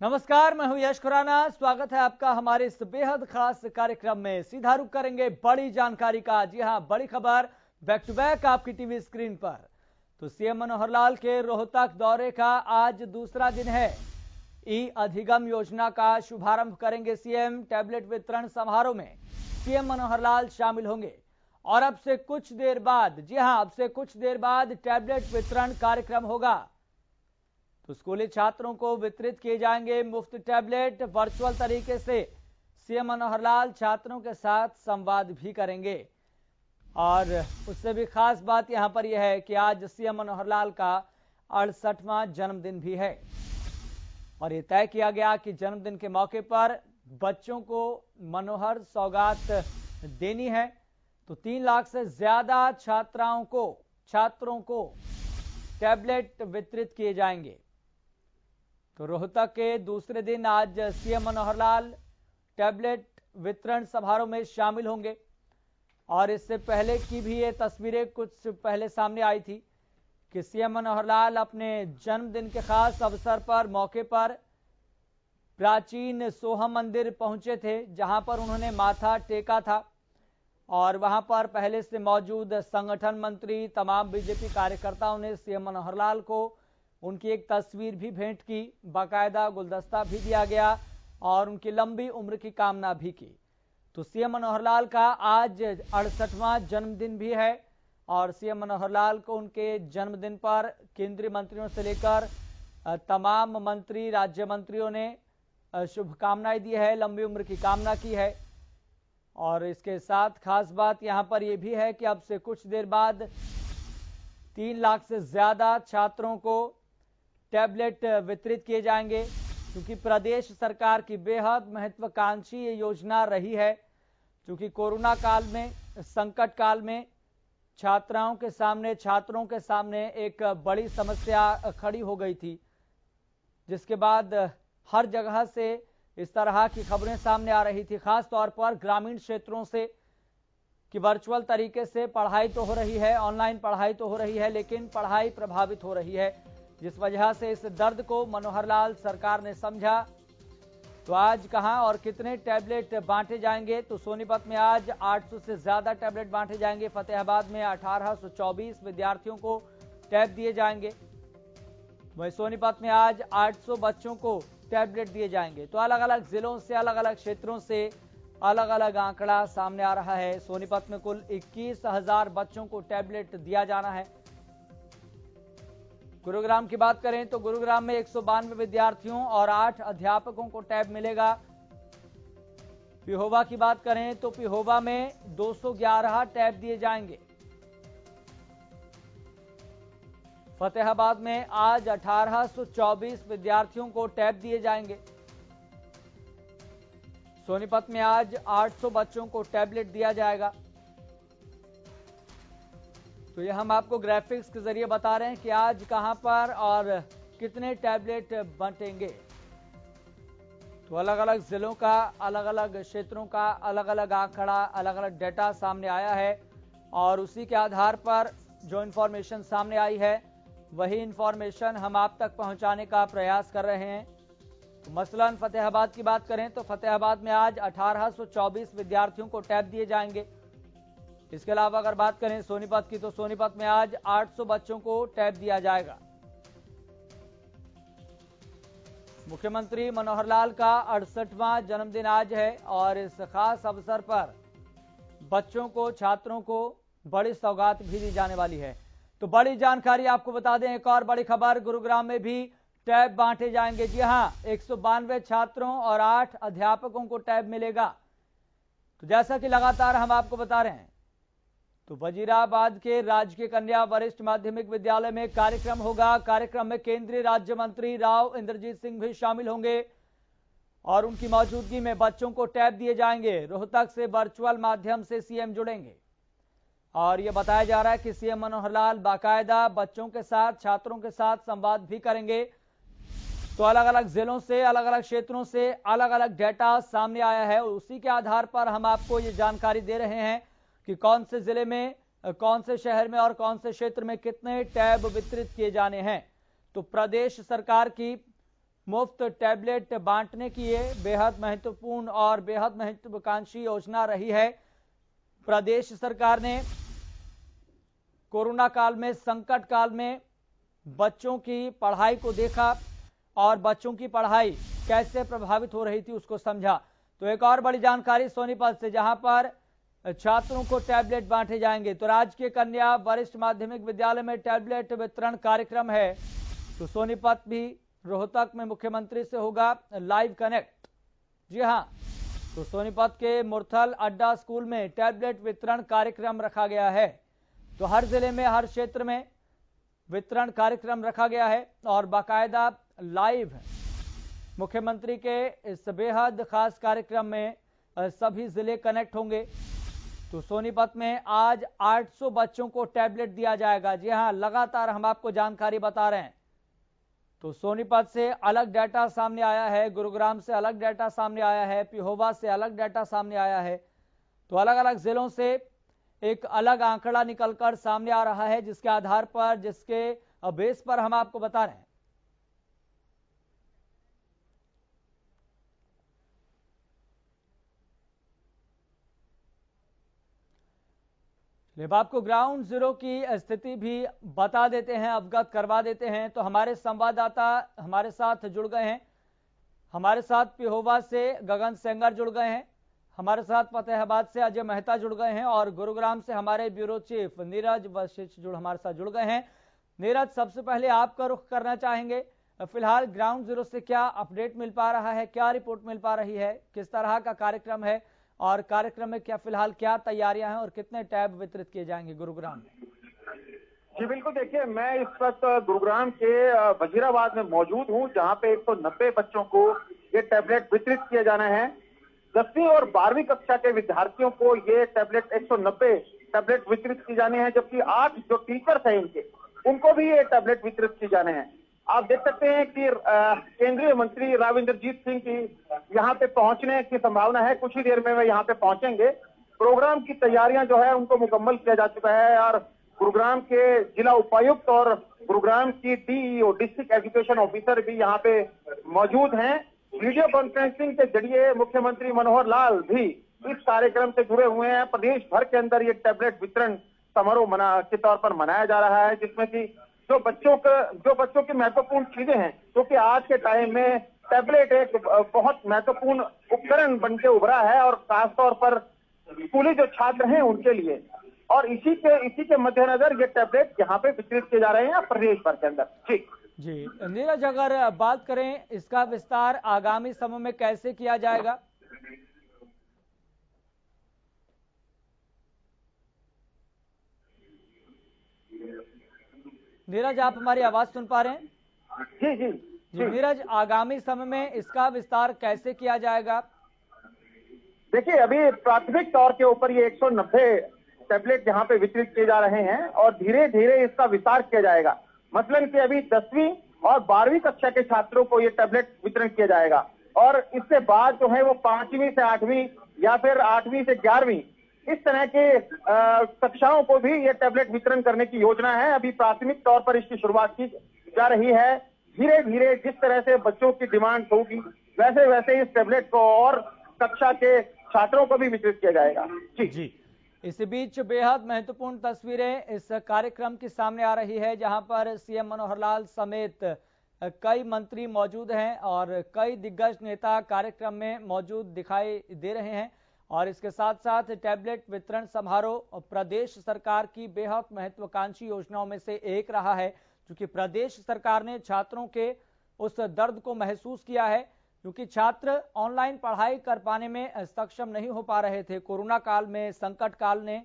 नमस्कार, मैं हूं यश खुराना। स्वागत है आपका हमारे इस बेहद खास कार्यक्रम में। सीधा रुख करेंगे बड़ी जानकारी का। जी हां, बड़ी खबर बैक टू बैक आपकी टीवी स्क्रीन पर। तो सीएम मनोहर लाल के रोहतक दौरे का आज दूसरा दिन है। ई अधिगम योजना का शुभारंभ करेंगे सीएम। टैबलेट वितरण समारोह में सीएम मनोहर लाल शामिल होंगे और अब से कुछ देर बाद, जी हां, अब से कुछ देर बाद टैबलेट वितरण कार्यक्रम होगा। तो स्कूली छात्रों को वितरित किए जाएंगे मुफ्त टैबलेट। वर्चुअल तरीके से सीएम मनोहर लाल छात्रों के साथ संवाद भी करेंगे। और उससे भी खास बात यहां पर यह है कि आज सीएम मनोहर लाल का 68वां जन्मदिन भी है और यह तय किया गया कि जन्मदिन के मौके पर बच्चों को मनोहर सौगात देनी है। तो 3 लाख से ज्यादा छात्रों को टैबलेट वितरित किए जाएंगे। तो रोहतक के दूसरे दिन आज सीएम मनोहर लाल टैबलेट वितरण समारोह में शामिल होंगे और इससे पहले की भी ये तस्वीरें कुछ पहले सामने आई थी कि सीएम मनोहर लाल अपने जन्मदिन के खास अवसर पर मौके पर प्राचीन सोहम मंदिर पहुंचे थे, जहां पर उन्होंने माथा टेका था और वहां पर पहले से मौजूद संगठन मंत्री, तमाम बीजेपी कार्यकर्ताओं ने सीएम मनोहर लाल को उनकी एक तस्वीर भी भेंट की, बाकायदा गुलदस्ता भी दिया गया और उनकी लंबी उम्र की कामना भी की। तो सीएम मनोहर लाल का आज 68वां जन्मदिन भी है और सीएम मनोहर लाल को उनके जन्मदिन पर केंद्रीय मंत्रियों से लेकर तमाम मंत्री, राज्य मंत्रियों ने शुभकामनाएं दी है, लंबी उम्र की कामना की है। और इसके साथ खास बात यहां पर यह भी है कि अब से कुछ देर बाद 3 लाख से ज्यादा छात्रों को टैबलेट वितरित किए जाएंगे, क्योंकि प्रदेश सरकार की बेहद महत्वाकांक्षी ये योजना रही है। क्योंकि कोरोना काल में, संकट काल में छात्रों के सामने एक बड़ी समस्या खड़ी हो गई थी, जिसके बाद हर जगह से इस तरह की खबरें सामने आ रही थी, खास तौर पर ग्रामीण क्षेत्रों से, कि वर्चुअल तरीके से पढ़ाई तो हो रही है, ऑनलाइन पढ़ाई तो हो रही है, लेकिन पढ़ाई प्रभावित हो रही है, जिस वजह से इस दर्द को मनोहर लाल सरकार ने समझा। तो आज कहां और कितने टैबलेट बांटे जाएंगे? तो सोनीपत में आज 800 से ज्यादा टैबलेट बांटे जाएंगे। फतेहाबाद में 1824 विद्यार्थियों को टैब दिए जाएंगे। वहीं सोनीपत में आज 800 बच्चों को टैबलेट दिए जाएंगे। तो अलग अलग जिलों से, अलग अलग क्षेत्रों से अलग अलग आंकड़ा सामने आ रहा है। सोनीपत में कुल 21,000 बच्चों को टैबलेट दिया जाना है। गुरुग्राम की बात करें तो गुरुग्राम में 192 विद्यार्थियों और 8 अध्यापकों को टैब मिलेगा। पिहोवा की बात करें तो पिहोवा में 211 टैब दिए जाएंगे। फतेहाबाद में आज 1824 विद्यार्थियों को टैब दिए जाएंगे। सोनीपत में आज 800 बच्चों को टैबलेट दिया जाएगा। तो यह हम आपको ग्राफिक्स के जरिए बता रहे हैं कि आज कहां पर और कितने टैबलेट बंटेंगे। तो अलग अलग जिलों का, अलग अलग क्षेत्रों का अलग अलग आंकड़ा, अलग अलग डेटा सामने आया है और उसी के आधार पर जो इंफॉर्मेशन सामने आई है वही इंफॉर्मेशन हम आप तक पहुंचाने का प्रयास कर रहे हैं। तो मसलन फतेहाबाद की बात करें तो फतेहाबाद में आज 1824 विद्यार्थियों को टैब दिए जाएंगे। इसके अलावा अगर बात करें सोनीपत की तो सोनीपत में आज 800 बच्चों को टैब दिया जाएगा। मुख्यमंत्री मनोहर लाल का 68वां जन्मदिन आज है और इस खास अवसर पर बच्चों को, छात्रों को बड़ी सौगात भी दी जाने वाली है। तो बड़ी जानकारी आपको बता दें, एक और बड़ी खबर, गुरुग्राम में भी टैब बांटे जाएंगे। जी हां, 192 छात्रों और 8 अध्यापकों को टैब मिलेगा। तो जैसा कि लगातार हम आपको बता रहे हैं, तो वजीराबाद के राजकीय कन्या वरिष्ठ माध्यमिक विद्यालय में कार्यक्रम होगा। कार्यक्रम में केंद्रीय राज्य मंत्री राव इंद्रजीत सिंह भी शामिल होंगे और उनकी मौजूदगी में बच्चों को टैब दिए जाएंगे। रोहतक से वर्चुअल माध्यम से सीएम जुड़ेंगे और यह बताया जा रहा है कि सीएम मनोहर लाल बाकायदा बच्चों के साथ, छात्रों के साथ संवाद भी करेंगे। तो अलग अलग जिलों से, अलग अलग क्षेत्रों से अलग अलग डेटा सामने आया है और उसी के आधार पर हम आपको ये जानकारी दे रहे हैं कि कौन से जिले में, कौन से शहर में और कौन से क्षेत्र में कितने टैब वितरित किए जाने हैं। तो प्रदेश सरकार की मुफ्त टैबलेट बांटने की ये बेहद महत्वपूर्ण और बेहद महत्वाकांक्षी योजना रही है। प्रदेश सरकार ने कोरोना काल में, संकट काल में बच्चों की पढ़ाई को देखा और बच्चों की पढ़ाई कैसे प्रभावित हो रही थी उसको समझा। तो एक और बड़ी जानकारी सोनीपत से, जहां पर छात्रों को टैबलेट बांटे जाएंगे। तो राजकीय कन्या वरिष्ठ माध्यमिक विद्यालय में टैबलेट वितरण कार्यक्रम है। तो सोनीपत भी रोहतक में मुख्यमंत्री से होगा लाइव कनेक्ट। जी हां, तो सोनीपत के मुरथल अड्डा स्कूल में टैबलेट वितरण कार्यक्रम रखा गया है। तो हर जिले में, हर क्षेत्र में वितरण कार्यक्रम रखा गया है और बाकायदा लाइव मुख्यमंत्री के इस बेहद खास कार्यक्रम में सभी जिले कनेक्ट होंगे। तो सोनीपत में आज 800 बच्चों को टैबलेट दिया जाएगा। जी हां, लगातार हम आपको जानकारी बता रहे हैं। तो सोनीपत से अलग डाटा सामने आया है, गुरुग्राम से अलग डाटा सामने आया है, पिहोवा से अलग डाटा सामने आया है। तो अलग अलग जिलों से एक अलग आंकड़ा निकलकर सामने आ रहा है, जिसके आधार पर, जिसके बेस पर हम आपको बता रहे हैं। अब आपको ग्राउंड जीरो की स्थिति भी बता देते हैं, अवगत करवा देते हैं। तो हमारे संवाददाता हमारे साथ जुड़ गए हैं। हमारे साथ पिहोवा से गगन सेंगर जुड़ गए हैं, हमारे साथ फतेहाबाद से अजय मेहता जुड़ गए हैं और गुरुग्राम से हमारे ब्यूरो चीफ नीरज वशिष्ठ हमारे साथ जुड़ गए हैं। नीरज, सबसे पहले आपका रुख करना चाहेंगे, फिलहाल ग्राउंड जीरो से क्या अपडेट मिल पा रहा है, क्या रिपोर्ट मिल पा रही है, किस तरह का कार्यक्रम है और कार्यक्रम में क्या फिलहाल क्या तैयारियां हैं और कितने टैब वितरित किए जाएंगे गुरुग्राम में? जी बिल्कुल, देखिए मैं इस वक्त गुरुग्राम के वजीराबाद में मौजूद हूं, जहां पे 190 बच्चों को ये टैबलेट वितरित किए जाना है। 10वीं और 12वीं कक्षा के विद्यार्थियों को ये टैबलेट 190 टैबलेट वितरित की जाने हैं, जबकि 8 जो टीचर्स हैं इनके, उनको भी ये टैबलेट वितरित किए जाने हैं। आप देख सकते हैं कि केंद्रीय मंत्री राव इंद्रजीत सिंह की यहाँ पे पहुंचने की संभावना है। कुछ ही देर में वे यहाँ पे पहुंचेंगे। प्रोग्राम की तैयारियां जो है उनको मुकम्मल किया जा चुका है और गुरुग्राम के जिला उपायुक्त और गुरुग्राम की डीईओ, डिस्ट्रिक्ट एजुकेशन ऑफिसर भी यहाँ पे मौजूद हैं। वीडियो कॉन्फ्रेंसिंग के जरिए मुख्यमंत्री मनोहर लाल भी इस कार्यक्रम से जुड़े हुए हैं। प्रदेश भर के अंदर ये टैबलेट वितरण समारोह के तौर पर मनाया जा रहा है, जिसमें कि जो बच्चों की महत्वपूर्ण चीजें हैं, क्योंकि आज के टाइम में टैबलेट एक बहुत महत्वपूर्ण उपकरण बन के उभरा है और खासतौर पर स्कूली जो छात्र हैं उनके लिए। और इसी के मद्देनजर ये टैबलेट यहाँ पे वितरित किए जा रहे हैं प्रदेश भर के अंदर। जी नीरज, अगर बात करें इसका विस्तार आगामी समय में कैसे किया जाएगा? नीरज, आप हमारी आवाज सुन पा रहे हैं? जी जी जी नीरज, आगामी समय में इसका विस्तार कैसे किया जाएगा? देखिए, अभी प्राथमिक तौर के ऊपर ये 190 टैबलेट यहाँ पे वितरित किए जा रहे हैं और धीरे धीरे इसका विस्तार किया जाएगा। मसलन कि अभी 10वीं और 12वीं कक्षा के छात्रों को ये टैबलेट वितरण किया जाएगा और इससे बाद जो है वो 5वीं से 8वीं या फिर 8वीं से 11वीं इस तरह के कक्षाओं को भी ये टैबलेट वितरण करने की योजना है। अभी प्राथमिक तौर पर इसकी शुरुआत की जा रही है। धीरे धीरे जिस तरह से बच्चों की डिमांड होगी वैसे वैसे इस टैबलेट को और कक्षा के छात्रों को भी वितरित किया जाएगा। जी इसी बीच बेहद महत्वपूर्ण तस्वीरें इस कार्यक्रम की सामने आ रही है, जहां पर सीएम मनोहर लाल समेत कई मंत्री मौजूद हैं और कई दिग्गज नेता कार्यक्रम में मौजूद दिखाई दे रहे हैं। और इसके साथ साथ टैबलेट वितरण समारोह प्रदेश सरकार की बेहद महत्वाकांक्षी योजनाओं में से एक रहा है, क्योंकि प्रदेश सरकार ने छात्रों के उस दर्द को महसूस किया है, क्योंकि छात्र ऑनलाइन पढ़ाई कर पाने में सक्षम नहीं हो पा रहे थे। कोरोना काल में, संकट काल ने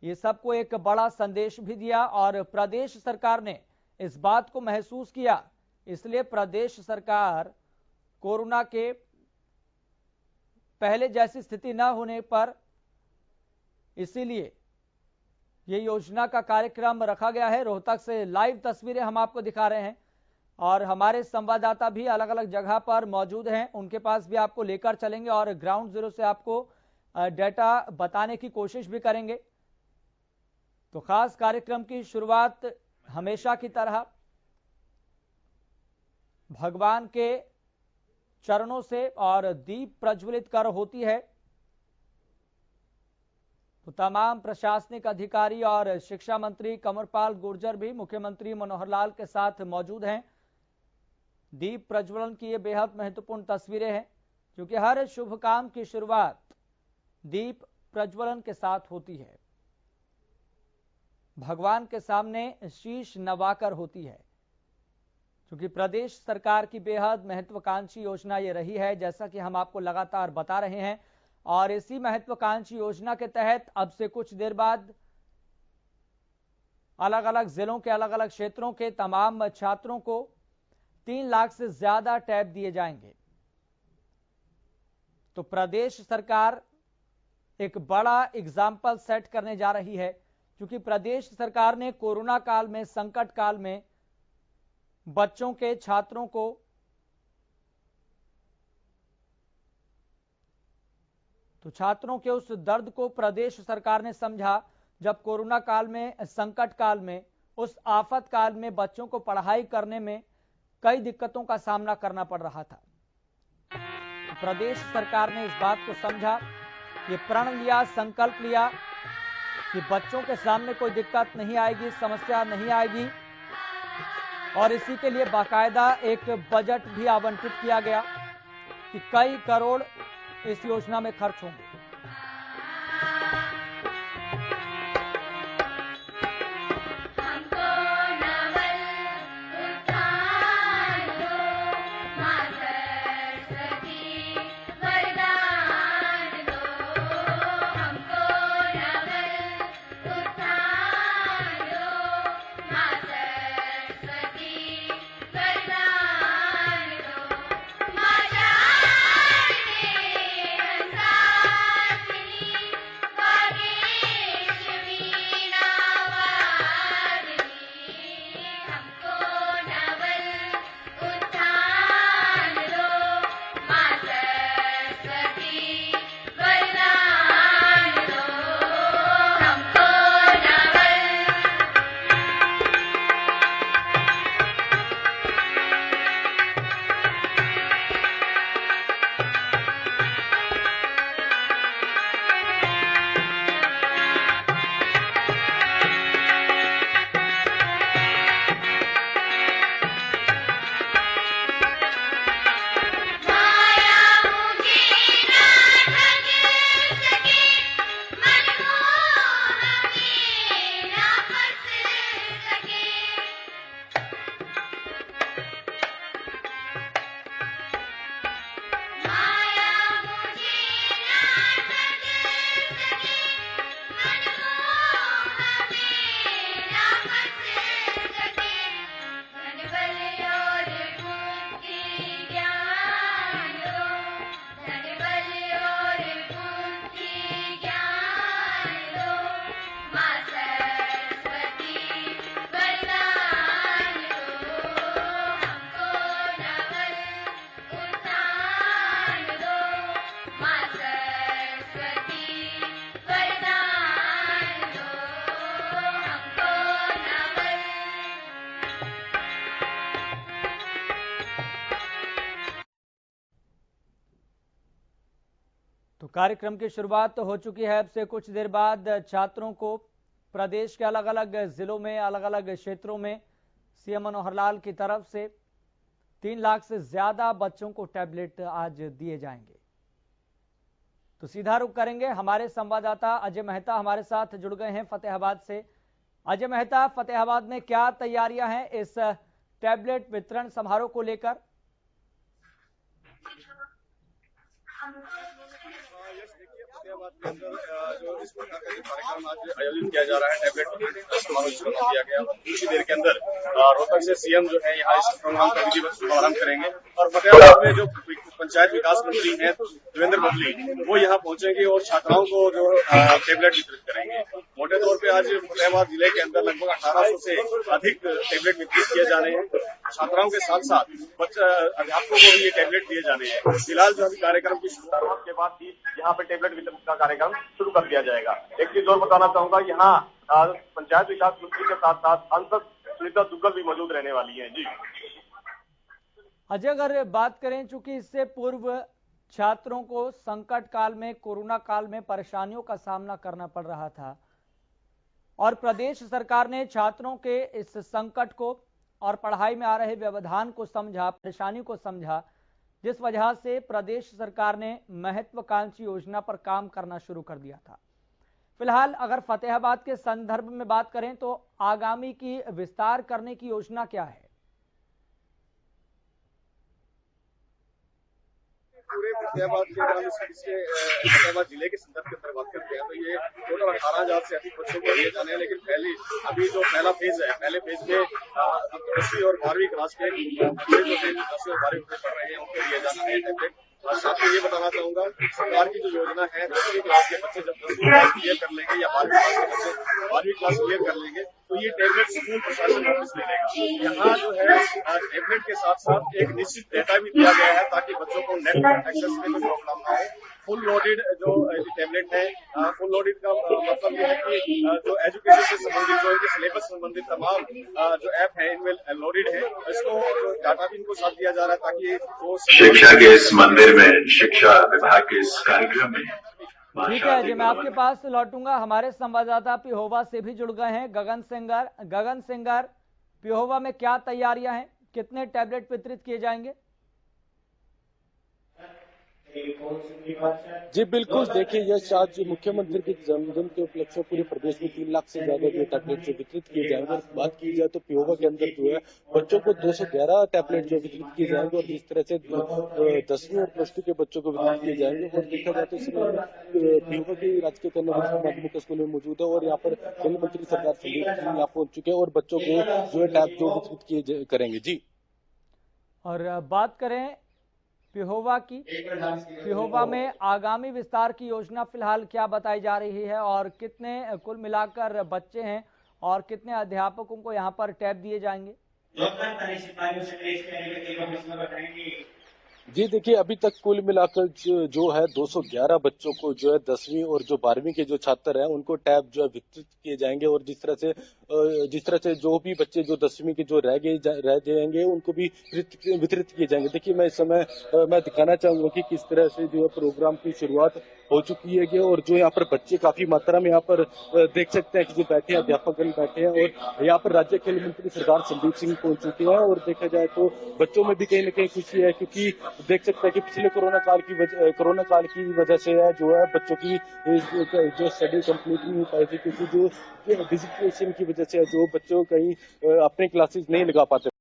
ये सबको एक बड़ा संदेश भी दिया और प्रदेश सरकार ने इस बात को महसूस किया। इसलिए प्रदेश सरकार कोरोना के पहले जैसी स्थिति न होने पर इसीलिए ये योजना का कार्यक्रम रखा गया है। रोहतक से लाइव तस्वीरें हम आपको दिखा रहे हैं और हमारे संवाददाता भी अलग अलग जगह पर मौजूद हैं, उनके पास भी आपको लेकर चलेंगे और ग्राउंड जीरो से आपको डेटा बताने की कोशिश भी करेंगे। तो खास कार्यक्रम की शुरुआत हमेशा की तरह भगवान के चरणों से और दीप प्रज्वलित कर होती है। तो तमाम प्रशासनिक अधिकारी और शिक्षा मंत्री कंवरपाल गुर्जर भी मुख्यमंत्री मनोहर लाल के साथ मौजूद हैं। दीप प्रज्वलन की ये बेहद महत्वपूर्ण तस्वीरें हैं, क्योंकि हर शुभ काम की शुरुआत दीप प्रज्वलन के साथ होती है, भगवान के सामने शीश नवाकर होती है। क्योंकि प्रदेश सरकार की बेहद महत्वाकांक्षी योजना ये रही है, जैसा कि हम आपको लगातार बता रहे हैं। और इसी महत्वाकांक्षी योजना के तहत अब से कुछ देर बाद अलग अलग जिलों के अलग अलग क्षेत्रों के तमाम छात्रों को 3 लाख से ज्यादा टैब दिए जाएंगे। तो प्रदेश सरकार एक बड़ा एग्जाम्पल सेट करने जा रही है, क्योंकि प्रदेश सरकार ने कोरोना काल में, संकट काल में बच्चों के, छात्रों को तो छात्रों के उस दर्द को प्रदेश सरकार ने समझा, जब कोरोना काल में, संकट काल में, उस आफत काल में बच्चों को पढ़ाई करने में कई दिक्कतों का सामना करना पड़ रहा था। तो प्रदेश सरकार ने इस बात को समझा, ये प्रण लिया, संकल्प लिया कि बच्चों के सामने कोई दिक्कत नहीं आएगी, समस्या नहीं आएगी। और इसी के लिए बाकायदा एक बजट भी आवंटित किया गया कि कई करोड़ इस योजना में खर्च होंगे। तो कार्यक्रम की शुरुआत तो हो चुकी है। अब से कुछ देर बाद छात्रों को प्रदेश के अलग अलग जिलों में, अलग अलग क्षेत्रों में सीएम मनोहर लाल की तरफ से 3 लाख से ज्यादा बच्चों को टैबलेट आज दिए जाएंगे। तो सीधा रुख करेंगे, हमारे संवाददाता अजय मेहता हमारे साथ जुड़ गए हैं फतेहाबाद से। अजय मेहता, फतेहाबाद में क्या तैयारियां हैं इस टैबलेट वितरण समारोह को लेकर? फतेहाबाद के अंदर जो इस प्रकार का कार्यक्रम आज आयोजित किया जा रहा है, टैबलेट समारोह शुरू कर दिया गया। कुछ ही देर के अंदर रोहतक से सीएम जो है यहाँ इस प्रोग्राम का विधिवत शुभारंभ करेंगे और फतेहाबाद में जो पंचायत विकास मंत्री हैं देवेंद्र बबली, वो यहाँ पहुंचेंगे और छात्राओं को जो टैबलेट वितरित करेंगे। मोटे तौर पे आज फतेहाबाद जिले के अंदर लगभग 1800 से अधिक टैबलेट वितरित किए जाने हैं। छात्राओं के साथ साथ अध्यापकों को भी ये टैबलेट दिए जाने हैं। फिलहाल जो अभी कार्यक्रम की शुरुआत के बाद ही यहाँ पे टैबलेट वितरण का कार्यक्रम शुरू कर दिया जाएगा। एक चीज और बताना चाहूंगा, यहाँ पंचायत विकास मंत्री के साथ साथ सांसद सुनीता दुग्गल भी मौजूद रहने वाली है। जी अजय, अगर बात करें, चूंकि इससे पूर्व छात्रों को संकट काल में, कोरोना काल में परेशानियों का सामना करना पड़ रहा था और प्रदेश सरकार ने छात्रों के इस संकट को और पढ़ाई में आ रहे व्यवधान को समझा, परेशानी को समझा, जिस वजह से प्रदेश सरकार ने महत्वाकांक्षी योजना पर काम करना शुरू कर दिया था। फिलहाल अगर फतेहाबाद के संदर्भ में बात करें तो आगामी की विस्तार करने की योजना क्या है? पूरे फतेहाबाद फतेहाबाद जिले के संदर्भ के अंदर बात करते हैं तो ये टोटल 18,000 से अधिक बच्चों को दिए जाने हैं। लेकिन अभी जो पहला फेज है, पहले फेज में 10वीं और 12वीं क्लास के बच्चे जो 10वीं और 12वीं में पढ़ रहे हैं उनको दिए जाना है टैबलेट। और साथ में ये बताना चाहूंगा, सरकार की जो योजना है 10वीं क्लास के बच्चे जब 10वीं क्लास क्लियर कर लेंगे या 12वीं क्लास के बच्चे 12वीं क्लास क्लियर कर लेंगे तो ये टैबलेट स्कूल प्रशासन वापस ले लेगा। यहाँ जो है टैबलेट के साथ साथ एक निश्चित डेटा भी दिया गया है ताकि बच्चों को नेट एक्सेस में कोई प्रॉब्लम ना हो। फुल लोडेड जो टैबलेट है, फुल लोडेड का मतलब ये है कि जो एजुकेशन से संबंधित, जो इनके सिलेबस संबंधित तमाम जो ऐप है इनमें लोडेड है। इसको जो डाटा भी इनको साथ दिया जा रहा है ताकि वो शिक्षा के इस मंदिर में, शिक्षा विभाग के इस कार्यक्रम में। ठीक है जी, मैं आपके पास लौटूंगा। हमारे संवाददाता पिहोवा से भी जुड़ गए हैं गगन सेंगर। गगन सेंगर, पिहोवा में क्या तैयारियां हैं, कितने टैबलेट वितरित किए जाएंगे? जी बिल्कुल, देखिए यश, आज मुख्यमंत्री के जन्मदिन के उपलक्ष्य में पूरे प्रदेश में 3 लाख से ज्यादा जो टैबलेट जो वितरित किए जाएंगे। और बात की जाए तो पिहोवा के अंदर जो है बच्चों को 211 टैबलेट जो वितरित किए जाएंगे और जिस तरह से 10वीं और +2 के बच्चों को वितरित किए जाएंगे। और देखा जाए तो इस समय पिहोवा की राजकीय कन्या माध्यमिक स्कूल में मौजूद है और यहाँ पर खेल मंत्री सरदार संदीप सिंह यहाँ पहुंच चुके हैं और बच्चों को जो है टैब जो वितरित किए करेंगे। जी, और बात करें पिहोवा की, पिहोवा में आगामी विस्तार की योजना फिलहाल क्या बताई जा रही है और कितने कुल मिलाकर बच्चे हैं और कितने अध्यापकों को यहाँ पर टैब दिए जाएंगे? जी देखिए, अभी तक कुल मिलाकर जो है 211 बच्चों को जो है 10वीं और जो 12वीं के जो छात्र हैं उनको टैब जो है वितरित किए जाएंगे। और जिस तरह से जो भी बच्चे जो 10वीं के जो रह जाएंगे उनको भी वितरित किए जाएंगे। देखिए, मैं इस समय मैं दिखाना चाहूंगा कि किस तरह से जो है प्रोग्राम की शुरुआत हो चुकी है और जो यहाँ पर बच्चे काफी मात्रा में यहाँ पर देख सकते हैं कि जो बैठे हैं अध्यापकगण बैठे हैं और यहाँ पर राज्य खेल मंत्री सरदार संदीप सिंह पहुंच चुके हैं। और देखा जाए तो बच्चों में भी कहीं न कहीं खुशी है क्योंकि देख सकते हैं कि पिछले कोरोना काल की वजह से जो है बच्चों की जो स्टडी कंप्लीट नहीं हो पाई थी क्योंकि जो डिजिटलाइजेशन की वजह से जो बच्चों कहीं अपने क्लासेस नहीं लगा पाते।